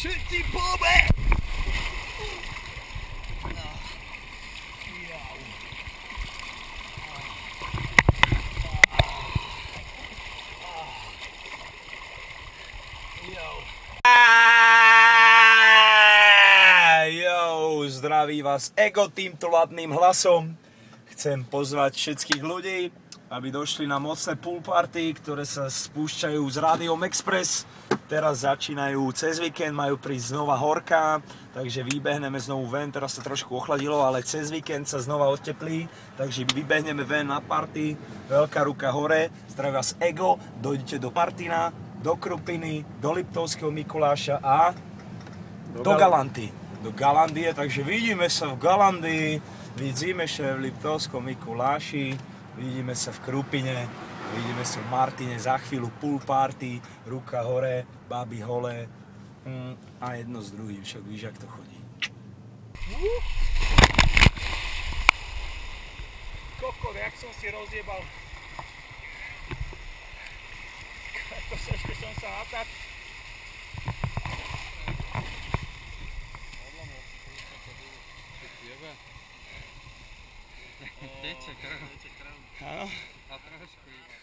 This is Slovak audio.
Všetci pobe! Zdraví vás Ego týmto ladným hlasom. Chcem pozvať všetkých ľudí, aby došli na mocné pool party, ktoré sa spúšťajú z Radiom Express. Teraz začínajú cez víkend, majú prísť znova horká, takže vybehneme znovu ven. Teraz sa trošku ochladilo, ale cez víkend sa znova odteplí, takže vybehneme ven na party. Veľká ruka hore, zdraví vás Ego, dojdete do Martina, do Krupiny, do Liptovského Mikuláša a do Galanty. Do Galandie, takže vidíme sa v Galandii, vidíme sa v Liptovskom Mikuláši, vidíme sa v Krupine, vidíme sa v Martine, za chvíľu pool party, ruka hore, baby hole a jedno s druhým, však víš, jak to chodí. Kokot, jak som si rozjebal. Ešte som sa natáč. Teče krv. Áno. A trošku iba.